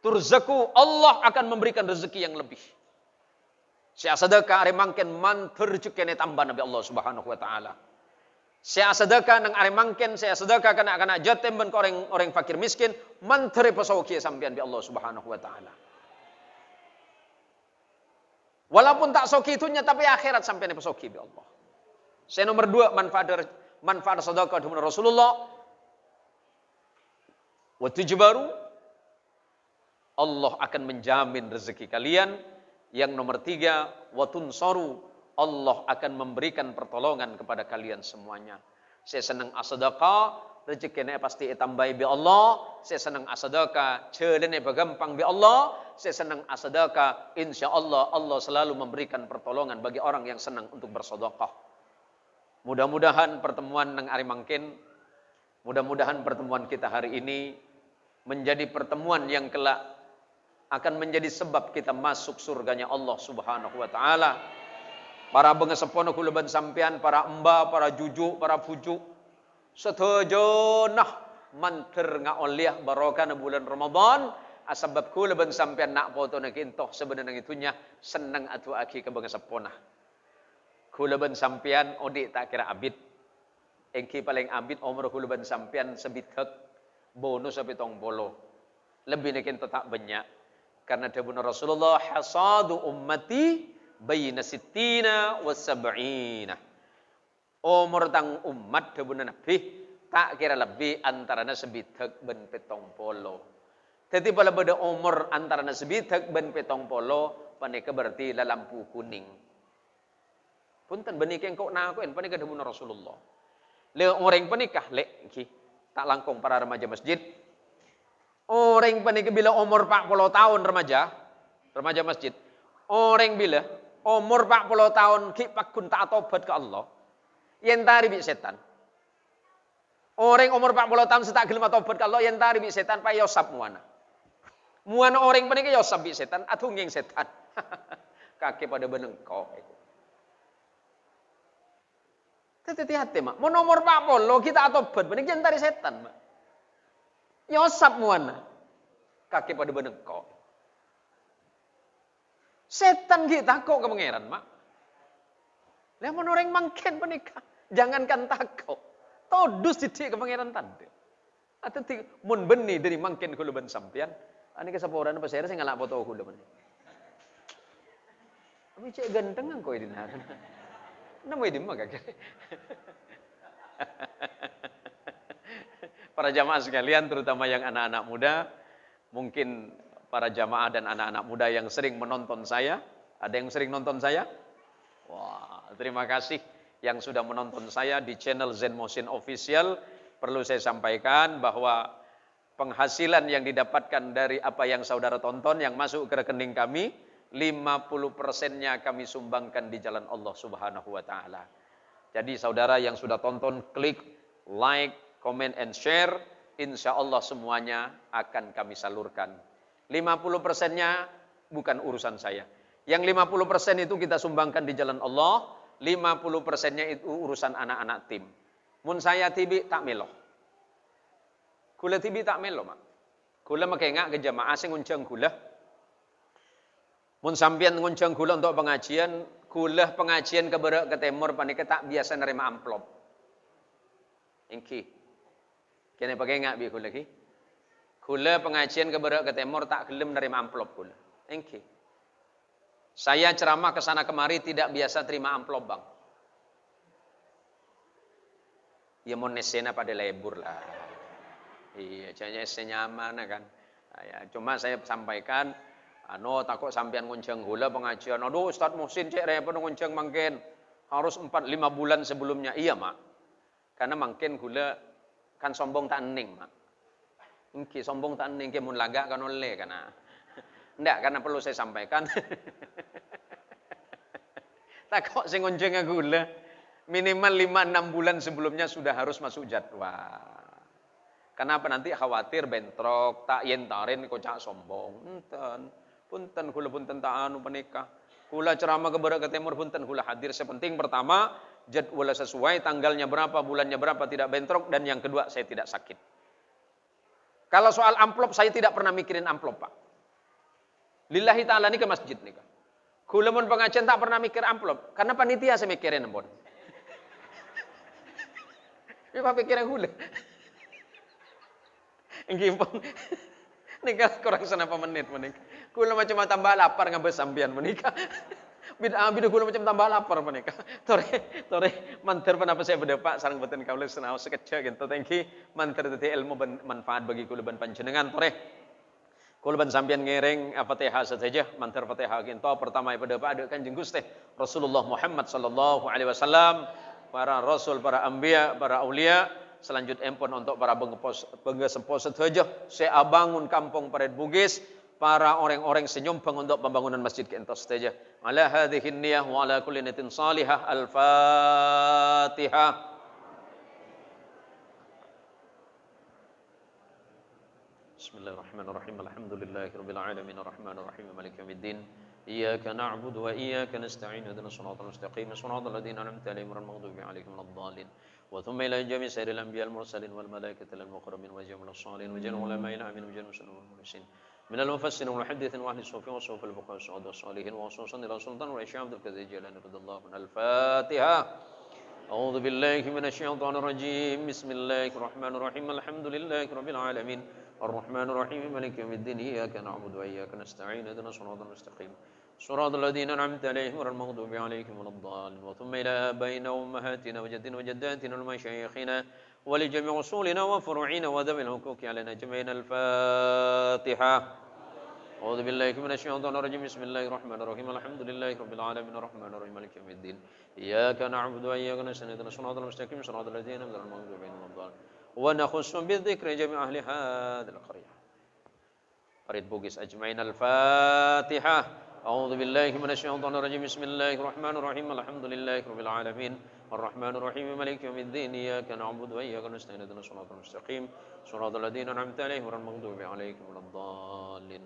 turzaku, Allah akan memberikan rezeki yang lebih. Saya sedekah are mangken mantur cukene tambah Nabi Allah Subhanahu wa taala. Saya sedekah nang are mangken saya sedekah kana jatim ben orang fakir miskin mantere pasauki sampean bi Allah Subhanahu wa taala. Walaupun tak soki itunya tapi akhirat sampean pasoki bi Allah. Saya nomor 2 manfaat sedekah dawuh Rasulullah. Wa tujbaru, Allah akan menjamin rezeki kalian. Yang nomor 3, wa tunsaru, Allah akan memberikan pertolongan kepada kalian semuanya. Saya senang as-sedekah, rezekine pasti tambahi bi Allah. Saya senang as-sedekah, ceulene bagampang bi Allah. Saya senang as-sedekah, insyaallah Allah selalu memberikan pertolongan bagi orang yang senang untuk bersedekah. Mudah-mudahan pertemuan nang ari mangkin, mudah-mudahan pertemuan kita hari ini menjadi pertemuan yang kelak akan menjadi sebab kita masuk surganya Allah Subhanahu wa taala. Para bengesepono kula ban sampean, para emba, para jujuk, para pujuk, setuju nah manter ngaoliah barokah bulan Ramadan. Asbab kula ban sampean nak foto nak intoh sebenarnya itunya senang atu aki ke bengesepona. Kula ban sampean odik tak kira abid. Engki paling abid umur kula ban sampean sebithek bonus 70. Lebih nek tak banyak. Karena dawuh Rasulullah, hasadu ummati baina sittina wa sab'ina. Umur tang umat dawuh Nabi tak kira lebih antarana sebithek ben 70. Dadi pala beda umur antarana sebithek ben 70 panika berarti la lampu kuning. Punten benika engko nakoen panika dawuh Rasulullah. Le orang panikah lek iki tak langkung para remaja masjid. Orang panika bila umur 40 tahun remaja masjid. Orang bila umur 40 tahun ki pakun tak tobat ke Allah. Yen tari bi setan. Orang umur 40 tahun setak gelem tobat ke Allah yen tari bi setan pa yosap muana. Muana orang panika yosap bi setan atuh nging setan. Kake pada benengkok iku. Hati-hati mak. Mun umur 40 kita tobat bening yen tari setan mak. Yosap muana. Kaki pada benengkok. Setan kita kok ke pangeran, mak. Lemon orang mangken penikah. Jangankan takut. Todus didik ke pangeran tadi. Atau mun beni dari mangken kula ben sampean. Ani kesaporan apa saya ngalak foto kula ben. Abi cek ganteng kok ini nah. Namo idi mah kagak. Para jamaah sekalian, terutama yang anak-anak muda, mungkin para jamaah dan anak-anak muda yang sering menonton saya, ada yang sering nonton saya? Wah, terima kasih yang sudah menonton saya di channel Zen Motion Official. Perlu saya sampaikan bahwa penghasilan yang didapatkan dari apa yang saudara tonton yang masuk ke rekening kami, 50%-nya kami sumbangkan di jalan Allah Subhanahu wa taala. Jadi saudara yang sudah tonton, klik like, comment and share, insya Allah semuanya akan kami salurkan. 50%-nya bukan urusan saya. Yang 50% itu kita sumbangkan di jalan Allah, 50%-nya itu urusan anak-anak tim. Mun saya tibi tak melo. Kula tibi tak melo, Mak. Kula makengak ke jamaah sing ngunceng kula. Mun sampeyan ngunceng kula untuk pengajian, kula pengajian ke berak ke timur panika tak biasa nerima amplop. Engki. Kene pakengak bi kula ki. Kula pengajian ke berak ke timur tak gelem nerima amplop kula. Engki. Saya ceramah ke sana kemari tidak biasa terima amplop, Bang. Ya mau nesena pada lebur lah. Iya, jadinya senyaman kan. Ya, cuma saya sampaikan, takut sampean ngunceng gula pengajian. Aduh, Ustaz Muhsin cek repot ngunceng mangken. Harus 4-5 bulan sebelumnya. Iya, Mak. Karena mangken gula kan sombong tak ening, Mak. Engki sombong tak ening ke mun laga kan oleh kana. Ndak, karena perlu saya sampaikan. Takut sing ngunceng gula. Minimal 5-6 bulan sebelumnya sudah harus masuk jadwal. Kenapa nanti khawatir bentrok, tak yentarin kocak sombong. Punten kula punten tak anu menikah. Kula ceramah ke barat ke timur punten kula hadir. Sepenting pertama jadwal sesuai, tanggalnya berapa, bulannya berapa, tidak bentrok, dan yang kedua saya tidak sakit. Kalau soal amplop saya tidak pernah mikirin amplop, Pak. Lillahi ta'ala ini ke masjid nih, Kak. Kula mun pengajian tak pernah mikir amplop, karena panitia saya mikirin ampun. Ini apa pikiran kula? Ngimpun. Nikah kurang senapa menit menikah. Kula macam tambah lapar ngabes sampean menikah. Bida kula macam tambah lapar menikah. Tore mantar penapa saya berdepak sareng boten kaula senau sekecil gitu. Thank you. Mantar tadi ilmu manfaat bagi kula ban panjenengan tore. Kula ban sampean ngereng Fatihah saja. Mantar Fatihah kinto pertama berdepak ada Kanjeng Gusti Rasulullah Muhammad sallallahu alaihi wasallam, para rasul, para anbiya, para aulia. Selanjutnya empon untuk para pengesempos saja. Saya bangun kampung Parit Bugis, para orang-orang senyumbang untuk pembangunan masjid ke entos saja. Ala hadhihi niyah wa ala kulli niyatin salihah. Al-Fatihah. Bismillahirrahmanirrahim. Alhamdulillahirabbil alamin arrahmanir rahim maliki yaumiddin. Iyyaka na'budu wa iyyaka nasta'in. Ihdinas siratal mustaqim. Siratal ladzina an'amta 'alaihim ghairil maghdubi 'alaihim waladdallin. وثم إلى جميع سائر الأنبياء المرسلين والملائكة المقربين وجميع الصالحين وجميع العلماء العاملين وجميع المسلمين والمحسنين من المفسرين والمحدثين وأهل الصوفية والصوف البقاء والسعود والصالحين وخصوصا إلى سلطان والشيخ عبد القادر الجيلاني رضي الله عنه. الفاتحة. أعوذ بالله من الشيطان الرجيم. بسم الله الرحمن الرحيم. الحمد لله رب العالمين الرحمن الرحيم مالك يوم الدين. إياك نعبد وإياك نستعين. اهدنا الصراط المستقيم صراط الذين أنعمت عليهم غير المغضوب عليهم ولا الضالين. وثم إلى آبائنا وأمهاتنا وجدنا وجداتنا ومشايخنا ولجميع أصولنا وفروعنا وذوي الحقوق علينا جميعا. الفاتحة. أعوذ بالله من الشيطان الرجيم. بسم الله الرحمن الرحيم. الحمد لله رب العالمين الرحمن الرحيم مالك يوم الدين. إياك نعبد وإياك نستعين. اهدنا الصراط المستقيم صراط الذين أنعمت عليهم غير المغضوب عليهم ولا الضالين. ونخص بالذكر جميع أهل هذه القرية Parit Bugis ajmain. Al-Fatihah. أعوذ بالله من الشيطان الرجيم. بسم الله الرحمن الرحيم. الحمد لله رب العالمين الرحمن الرحيم مالك يوم الدين. إياك نعبد وإياك نستعين. اهدنا الصراط المستقيم صراط الذين أنعمت عليهم غير المغضوب عليهم ولا الضالين.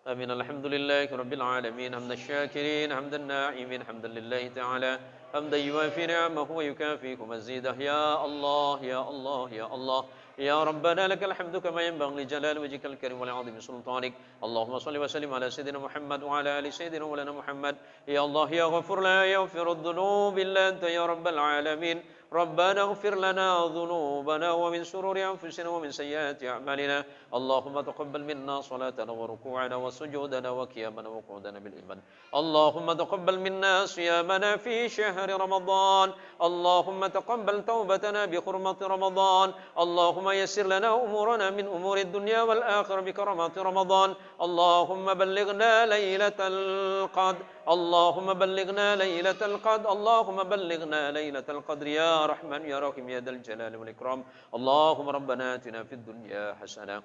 آمين. الحمد لله رب العالمين حمد الشاكرين حمد الناعمين حمدا لله تعالى حمدا يوافي نعمه ويكافئ مزيده. يا الله يا الله يا الله يا ربنا لك الحمد كما ينبغي لجلال وجهك الكريم ولعظيم سلطانك. اللهم صل وسلم على سيدنا محمد وعلى ال سيدنا مولانا محمد. يا الله يا غفور لا يغفر الذنوب الا انت يا رب العالمين. ربنا اغفر لنا ذنوبنا ومن شرور أنفسنا ومن سيئات أعمالنا اللهم تقبل منا صلاتنا وركوعنا وسجودنا وقيامنا وقعودنا بالإيمان اللهم تقبل منا صيامنا في شهر رمضان اللهم تقبل توبتنا بحرمة رمضان اللهم يسر لنا أمورنا من أمور الدنيا والآخرة بكرامة رمضان اللهم بلغنا ليلة القدر اللهم بلغنا ليلة القدر اللهم بلغنا ليلة القدر يا رحمن يا رحيم يا ذا الجلال والإكرام اللهم ربنا آتنا في الدنيا حسنة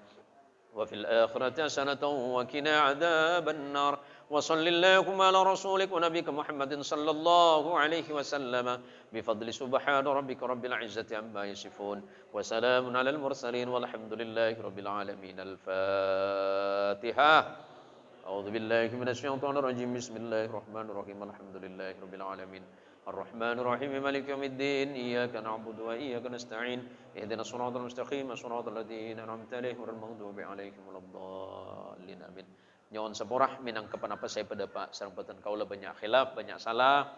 وفي الآخرة حسنة وقنا عذاب النار وصل اللهم على رسولك ونبيك محمد صلى الله عليه وسلم بفضل سبحان ربك رب العزة عما يصفون وسلام على المرسلين والحمد لله رب العالمين الفاتحة أعوذ بالله من الشيطان الرجيم بسم الله الرحمن الرحيم الحمد لله رب العالمين الرحمن الرحيم مالك يوم الدين إياك نعبد وإياك نستعين اهدنا الصراط المستقيم صراط الذين أنعمت عليهم غير المغضوب عليهم ولا الضالين آمين. Nyon sepurah minang kepanapa saya pada Pak sareng boten kaula banyak khilaf banyak salah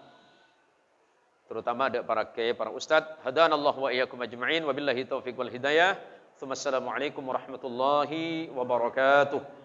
terutama ada para ustad hadanallahu wa iyyakum ajma'in wabillahi taufiq wal hidayah. Assalamualaikum warahmatullahi wabarakatuh.